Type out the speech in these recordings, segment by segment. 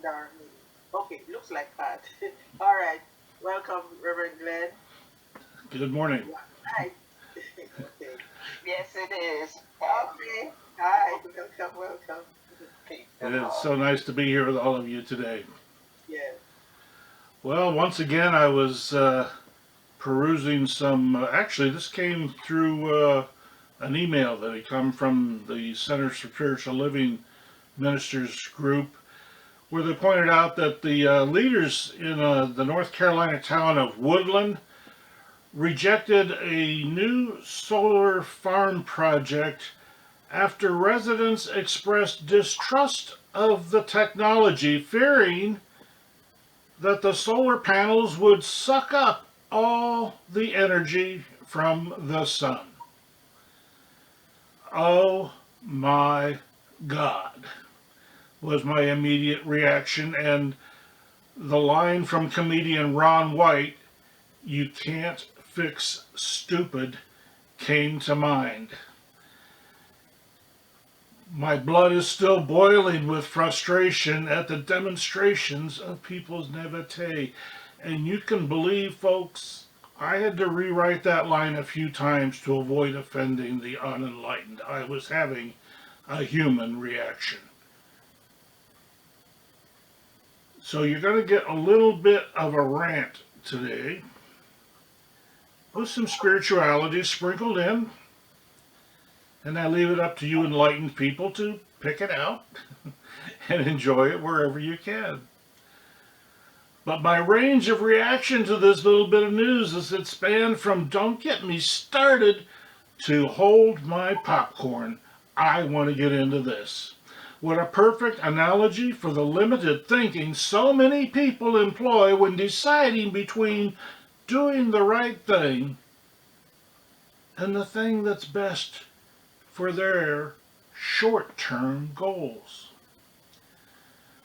Darling. Okay, looks like that. All right. Welcome, Reverend Glenn. Good morning. Yeah, right. Okay. Yes, it is. Okay. Hi. Welcome, welcome. Peace It and is love. so nice to be here with all of you today. Yes. Well, once again, I was perusing some. Actually, this came through an email that had come from the Centers for Spiritual Living Ministers group, where they pointed out that the leaders in the North Carolina town of Woodland rejected a new solar farm project after residents expressed distrust of the technology, fearing that the solar panels would suck up all the energy from the sun. Oh my God, was my immediate reaction. And the line from comedian Ron White, "You can't fix stupid," came to mind. My blood is still boiling with frustration at the demonstrations of people's naiveté. And you can believe, folks, I had to rewrite that line a few times to avoid offending the unenlightened. I was having a human reaction. So you're going to get a little bit of a rant today with some spirituality sprinkled in. And I leave it up to you enlightened people to pick it out and enjoy it wherever you can. But my range of reaction to this little bit of news is it spanned from "don't get me started" to "hold my popcorn, I want to get into this." What a perfect analogy for the limited thinking so many people employ when deciding between doing the right thing and the thing that's best for their short-term goals.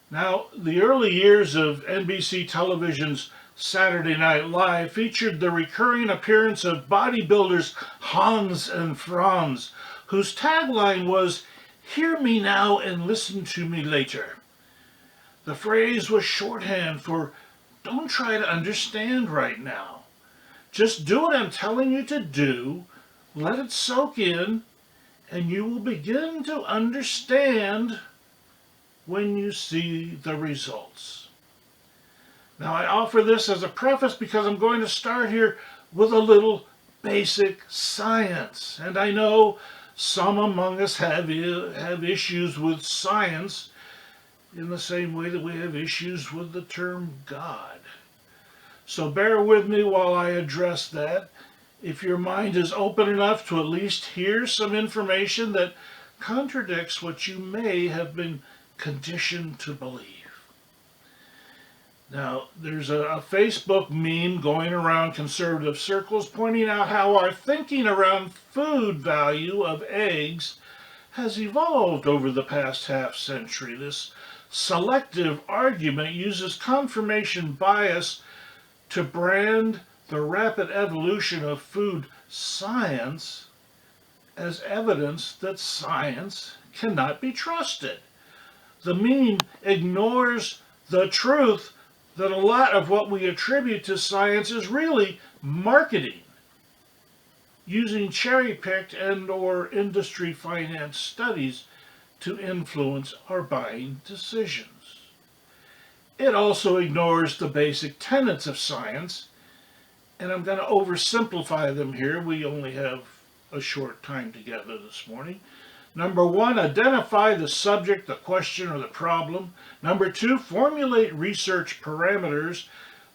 Now, the early years of NBC television's Saturday Night Live featured the recurring appearance of bodybuilders Hans and Franz, whose tagline was, "Hear me now and listen to me later." The phrase was shorthand for "don't try to understand right now. Just do what I'm telling you to do, let it soak in, and you will begin to understand when you see the results." Now, I offer this as a preface because I'm going to start here with a little basic science. And I know some among us have issues with science in the same way that we have issues with the term God. So bear with me while I address that. If your mind is open enough to at least hear some information that contradicts what you may have been conditioned to believe. Now, there's a Facebook meme going around conservative circles pointing out how our thinking around food value of eggs has evolved over the past half century. This selective argument uses confirmation bias to brand the rapid evolution of food science as evidence that science cannot be trusted. The meme ignores the truth that a lot of what we attribute to science is really marketing, using cherry-picked and or industry financed studies to influence our buying decisions. It also ignores the basic tenets of science, and I'm going to oversimplify them here. We only have a short time together this morning. Number one, identify the subject, the question, or the problem. Number two, formulate research parameters.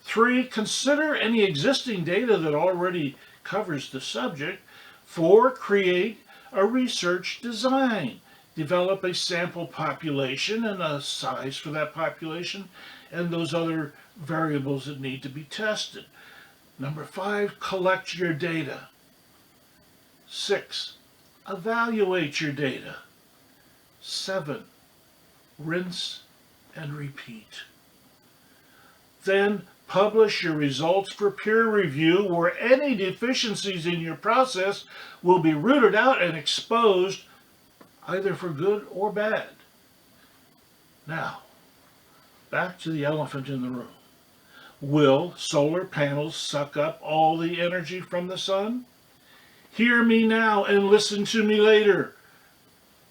Three, consider any existing data that already covers the subject. Four, create a research design. Develop a sample population and a size for that population and those other variables that need to be tested. Number five, collect your data. Six, evaluate your data. Seven, rinse and repeat. Then publish your results for peer review, where any deficiencies in your process will be rooted out and exposed, either for good or bad. Now, Back to the elephant in the room. Will solar panels suck up all the energy from the sun? Hear me now and listen to me later.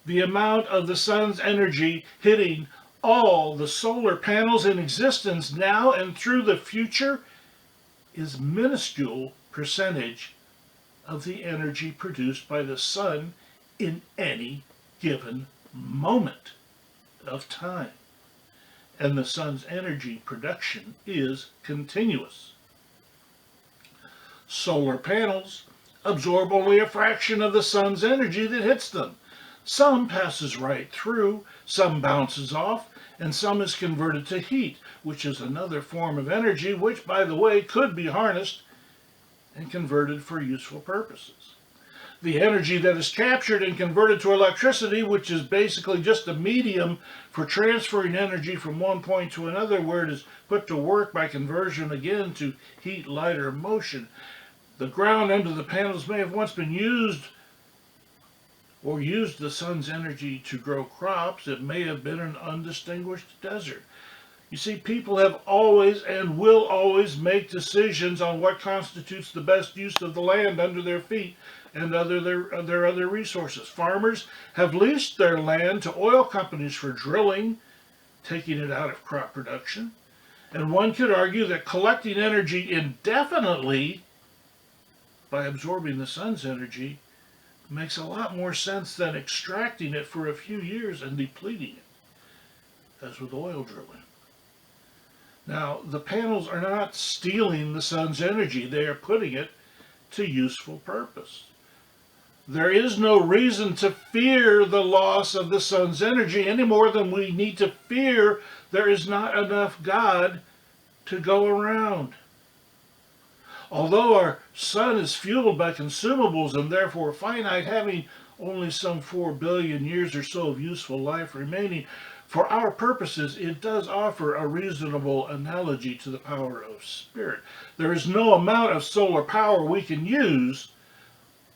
The amount of the sun's energy hitting all the solar panels in existence now and through the future is minuscule percentage of the energy produced by the sun in any given moment of time. And the sun's energy production is continuous. Solar panels absorb only a fraction of the sun's energy that hits them. Some passes right through, some bounces off, and some is converted to heat, which is another form of energy, which, by the way, could be harnessed and converted for useful purposes. The energy that is captured and converted to electricity, which is basically just a medium for transferring energy from one point to another, where it is put to work by conversion again to heat, light, or motion. The ground under the panels may have once been used the sun's energy to grow crops. It may have been an undistinguished desert. You see, people have always and will always make decisions on what constitutes the best use of the land under their feet and their other resources. Farmers have leased their land to oil companies for drilling, taking it out of crop production. And one could argue that collecting energy indefinitely by absorbing the sun's energy makes a lot more sense than extracting it for a few years and depleting it, as with oil drilling. Now, the panels are not stealing the sun's energy, they are putting it to useful purpose. There is no reason to fear the loss of the sun's energy any more than we need to fear there is not enough God to go around. Although our sun is fueled by consumables and therefore finite, having only some 4 billion years or so of useful life remaining, for our purposes it does offer a reasonable analogy to the power of spirit. There is no amount of solar power we can use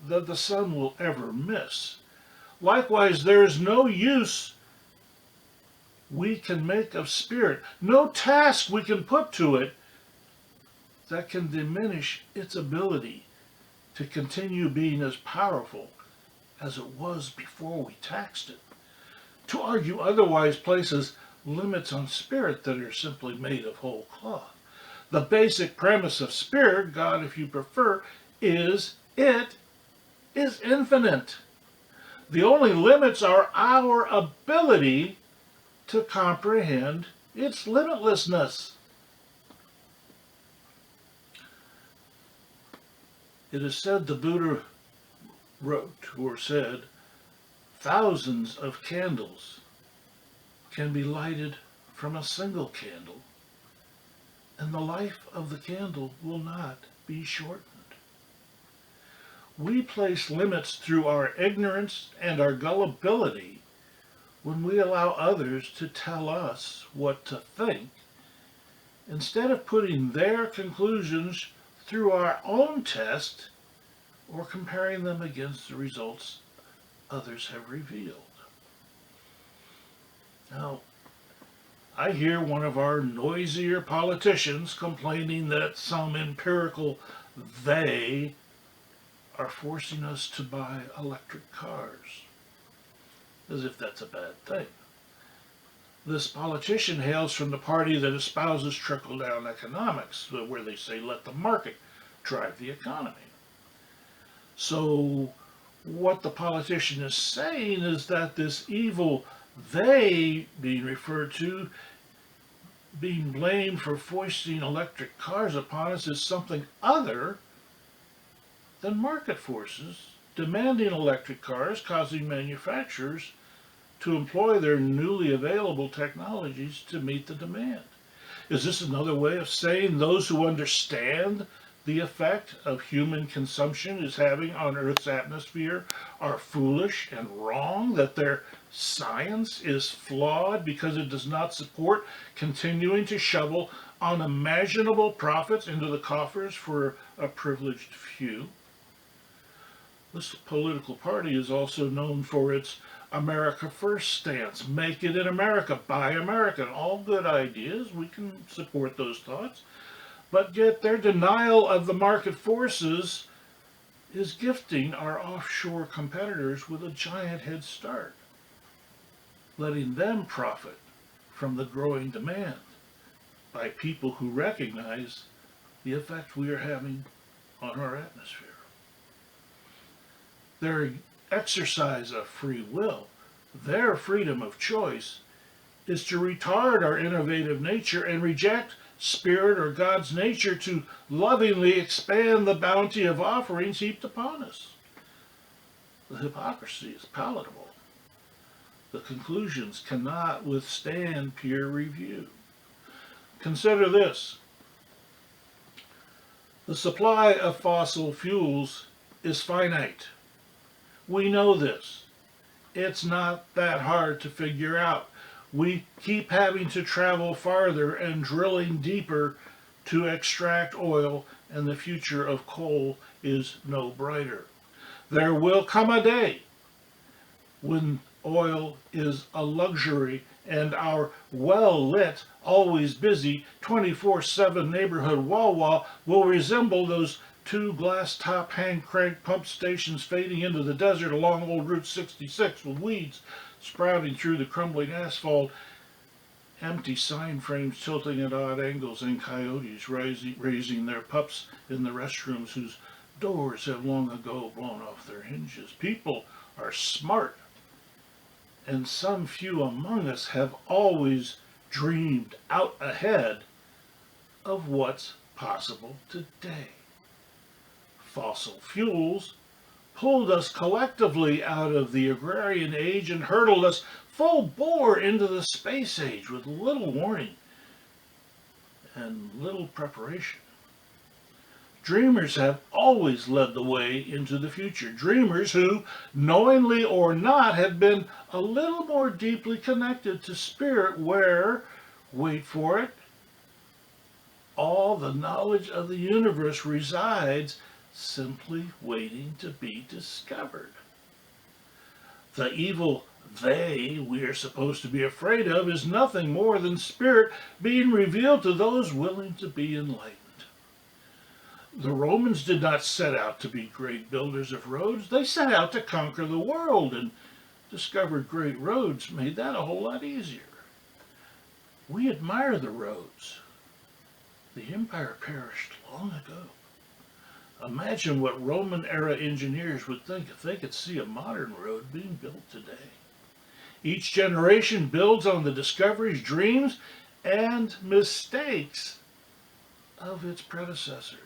that the sun will ever miss. Likewise, there is no use we can make of spirit, no task we can put to it that can diminish its ability to continue being as powerful as it was before we taxed it. To argue otherwise places limits on spirit that are simply made of whole cloth. The basic premise of spirit, God if you prefer, is it is infinite. The only limits are our ability to comprehend its limitlessness. It is said the Buddha wrote or said, thousands of candles can be lighted from a single candle, and the life of the candle will not be shortened. We place limits through our ignorance and our gullibility when we allow others to tell us what to think, instead of putting their conclusions through our own test or comparing them against the results others have revealed. Now, I hear one of our noisier politicians complaining that some empirical they are forcing us to buy electric cars, as if that's a bad thing. This politician hails from the party that espouses trickle-down economics, where they say let the market drive the economy. So what the politician is saying is that this evil they being referred to, being blamed for foisting electric cars upon us, is something other than market forces demanding electric cars, causing manufacturers to employ their newly available technologies to meet the demand. Is this another way of saying those who understand the effect of human consumption is having on Earth's atmosphere are foolish and wrong, that their science is flawed because it does not support continuing to shovel unimaginable profits into the coffers for a privileged few? This political party is also known for its America First stance, make it in America, buy American. All good ideas. We can support those thoughts. But yet their denial of the market forces is gifting our offshore competitors with a giant head start, letting them profit from the growing demand by people who recognize the effect we are having on our atmosphere. Their exercise of free will, their freedom of choice, is to retard our innovative nature and reject Spirit or God's nature to lovingly expand the bounty of offerings heaped upon us. The hypocrisy is palatable. The conclusions cannot withstand peer review. Consider this. The supply of fossil fuels is finite. We know this. It's not that hard to figure out. We keep having to travel farther and drilling deeper to extract oil, and the future of coal is no brighter. There will come a day when oil is a luxury and our well-lit, always busy, 24/7 neighborhood Wawa will resemble those two glass-top hand-crank pump stations fading into the desert along old Route 66 with weeds sprouting through the crumbling asphalt, empty sign frames tilting at odd angles, and coyotes raising their pups in the restrooms whose doors have long ago blown off their hinges. People are smart, and some few among us have always dreamed out ahead of what's possible today. Fossil fuels pulled us collectively out of the agrarian age and hurtled us full bore into the space age with little warning and little preparation. Dreamers have always led the way into the future. Dreamers who, knowingly or not, have been a little more deeply connected to spirit where, wait for it, all the knowledge of the universe resides, simply waiting to be discovered. The evil they we are supposed to be afraid of is nothing more than spirit being revealed to those willing to be enlightened. The Romans did not set out to be great builders of roads. They set out to conquer the world, and discovered great roads made that a whole lot easier. We admire the roads. The empire perished long ago. Imagine what Roman-era engineers would think if they could see a modern road being built today. Each generation builds on the discoveries, dreams, and mistakes of its predecessors.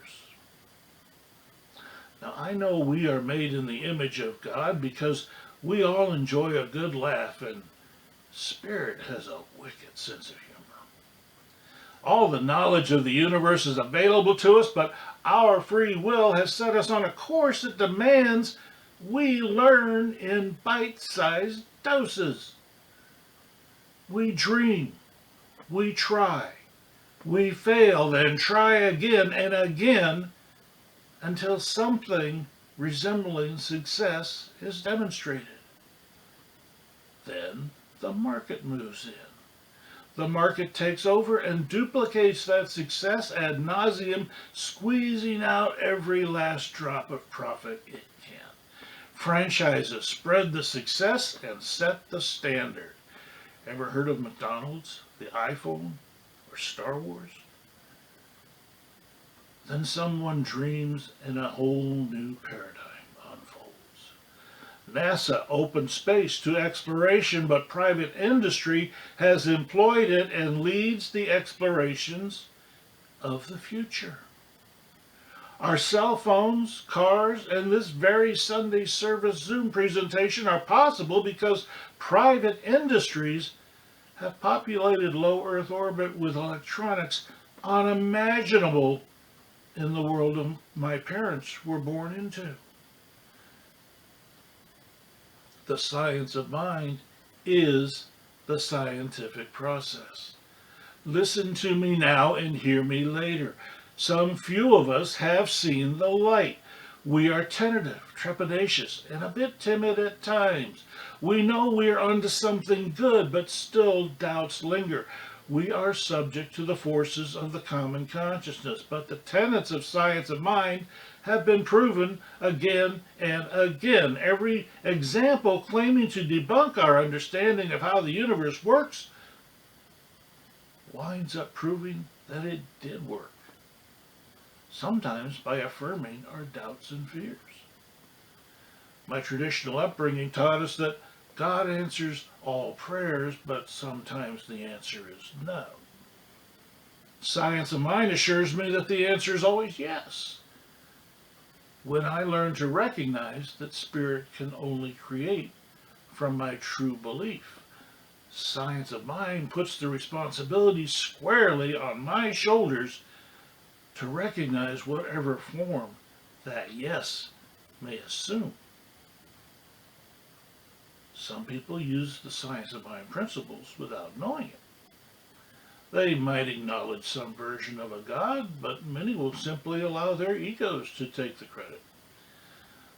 Now, I know we are made in the image of God because we all enjoy a good laugh, and spirit has a wicked sense of humor. All the knowledge of the universe is available to us, but our free will has set us on a course that demands we learn in bite-sized doses. We dream, we try, we fail, then try again and again until something resembling success is demonstrated. Then the market moves in. The market takes over and duplicates that success ad nauseum, squeezing out every last drop of profit it can. Franchises spread the success and set the standard. Ever heard of McDonald's, the iPhone, or Star Wars? Then someone dreams and a whole new paradigm unfolds. NASA opened space to exploration, but private industry has employed it and leads the explorations of the future. Our cell phones, cars, and this very Sunday service Zoom presentation are possible because private industries have populated low Earth orbit with electronics unimaginable in the world my parents were born into. The science of mind is the scientific process. Listen to me now and hear me later. Some few of us have seen the light. We are tentative, trepidatious, and a bit timid at times. We know we are onto something good, but still doubts linger. We are subject to the forces of the common consciousness, but the tenets of science of mind have been proven again and again. Every example claiming to debunk our understanding of how the universe works winds up proving that it did work, sometimes by affirming our doubts and fears. My traditional upbringing taught us that God answers all prayers, but sometimes the answer is no. Science of mind assures me that the answer is always yes. When I learn to recognize that spirit can only create from my true belief, science of mind puts the responsibility squarely on my shoulders to recognize whatever form that yes may assume. Some people use the science of mind principles without knowing it. They might acknowledge some version of a God, but many will simply allow their egos to take the credit.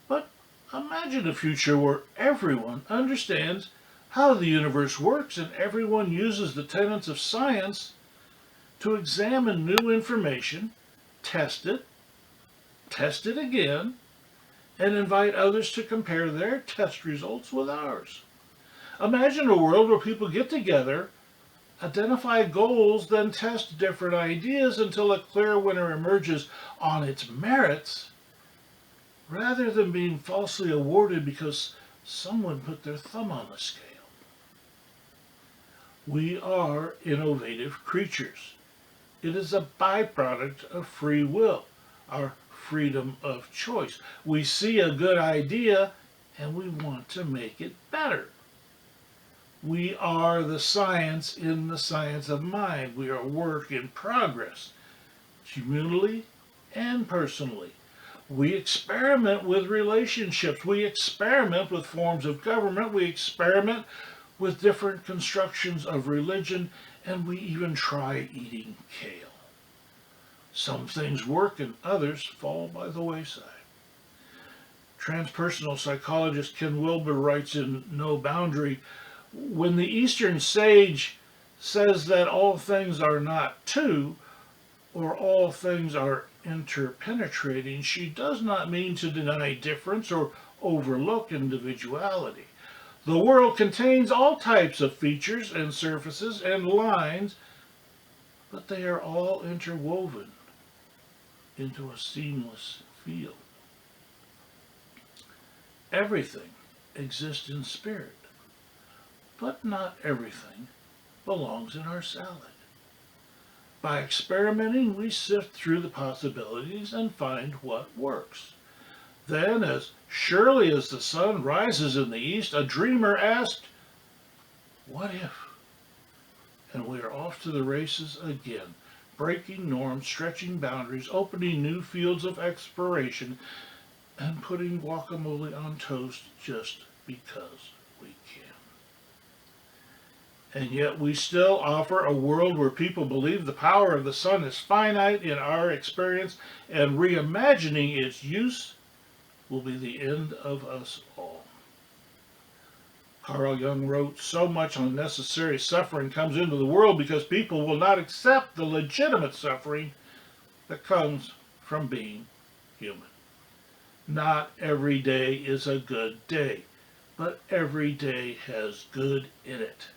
But imagine a future where everyone understands how the universe works and everyone uses the tenets of science to examine new information, test it again, and invite others to compare their test results with ours. Imagine a world where people get together, identify goals, then test different ideas until a clear winner emerges on its merits, rather than being falsely awarded because someone put their thumb on the scale. We are innovative creatures. It is a byproduct of free will, our freedom of choice. We see a good idea and we want to make it better. We are the science in the science of mind. We are a work in progress, communally and personally. We experiment with relationships. We experiment with forms of government. We experiment with different constructions of religion, and we even try eating kale. Some things work and others fall by the wayside. Transpersonal psychologist Ken Wilber writes in No Boundary, when the Eastern sage says that all things are not two, or all things are interpenetrating, she does not mean to deny difference or overlook individuality. The world contains all types of features and surfaces and lines, but they are all interwoven into a seamless field. Everything exists in spirit, but not everything belongs in our salad. By experimenting, we sift through the possibilities and find what works. Then, as surely as the sun rises in the east, a dreamer asked, "What if?" And we are off to the races again, breaking norms, stretching boundaries, opening new fields of exploration, and putting guacamole on toast just because we can. And yet we still offer a world where people believe the power of the sun is finite in our experience, and reimagining its use will be the end of us all. Carl Jung wrote, so much unnecessary suffering comes into the world because people will not accept the legitimate suffering that comes from being human. Not every day is a good day, but every day has good in it.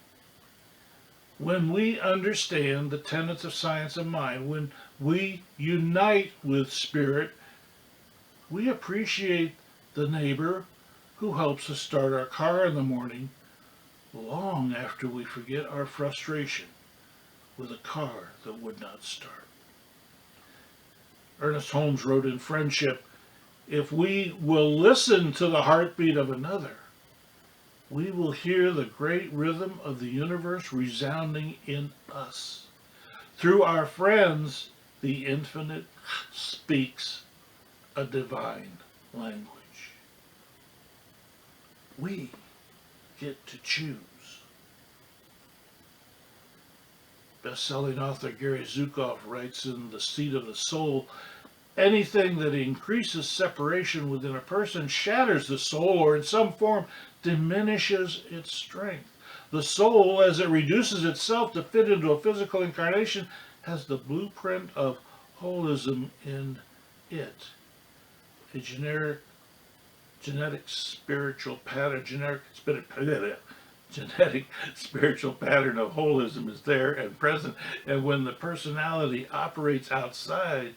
When we understand the tenets of science of mind, when we unite with spirit, we appreciate the neighbor who helps us start our car in the morning long after we forget our frustration with a car that would not start. Ernest Holmes wrote in Friendship, if we will listen to the heartbeat of another, we will hear the great rhythm of the universe resounding in us. Through our friends, the infinite speaks a divine language. We get to choose. Best-selling author Gary Zukav writes in The Seat of the Soul, Anything that increases separation within a person shatters the soul or in some form diminishes its strength. The soul, as it reduces itself to fit into a physical incarnation, has the blueprint of holism in it. A genetic spiritual pattern, genetic spiritual pattern of holism is there and present. And when the personality operates outside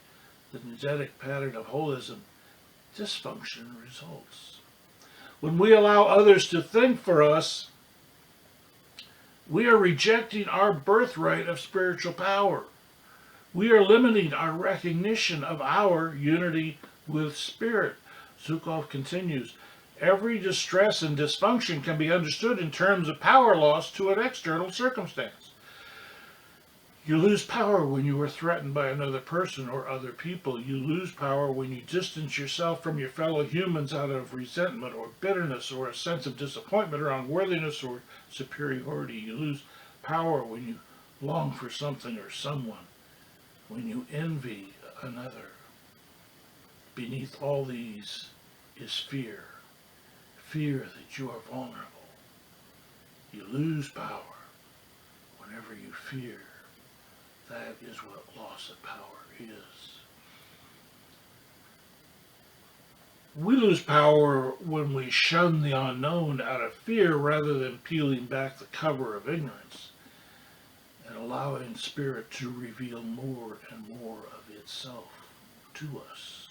the genetic pattern of holism, dysfunction results. When we allow others to think for us, we are rejecting our birthright of spiritual power. We are limiting our recognition of our unity with Spirit. Zukov continues, every distress and dysfunction can be understood in terms of power loss to an external circumstance. You lose power when you are threatened by another person or other people. You lose power when you distance yourself from your fellow humans out of resentment or bitterness or a sense of disappointment or unworthiness or superiority. You lose power when you long for something or someone, when you envy another. Beneath all these is fear. Fear that you are vulnerable. You lose power whenever you fear. That is what loss of power is. We lose power when we shun the unknown out of fear rather than peeling back the cover of ignorance and allowing Spirit to reveal more and more of itself to us.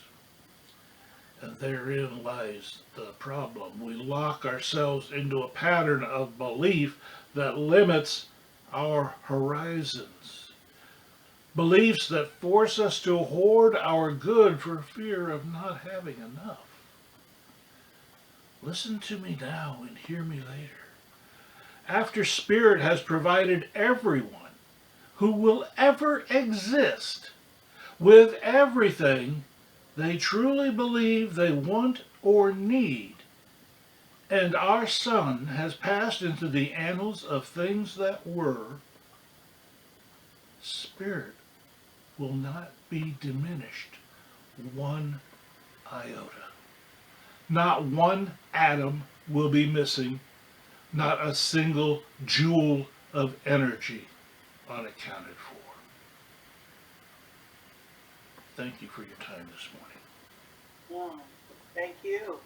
And therein lies the problem. We lock ourselves into a pattern of belief that limits our horizons. Beliefs that force us to hoard our good for fear of not having enough. Listen to me now and hear me later. After Spirit has provided everyone who will ever exist with everything they truly believe they want or need, and our Son has passed into the annals of things that were, Spirit will not be diminished one iota. Not one atom will be missing, not a single joule of energy unaccounted for. Thank you for your time this morning. Thank you.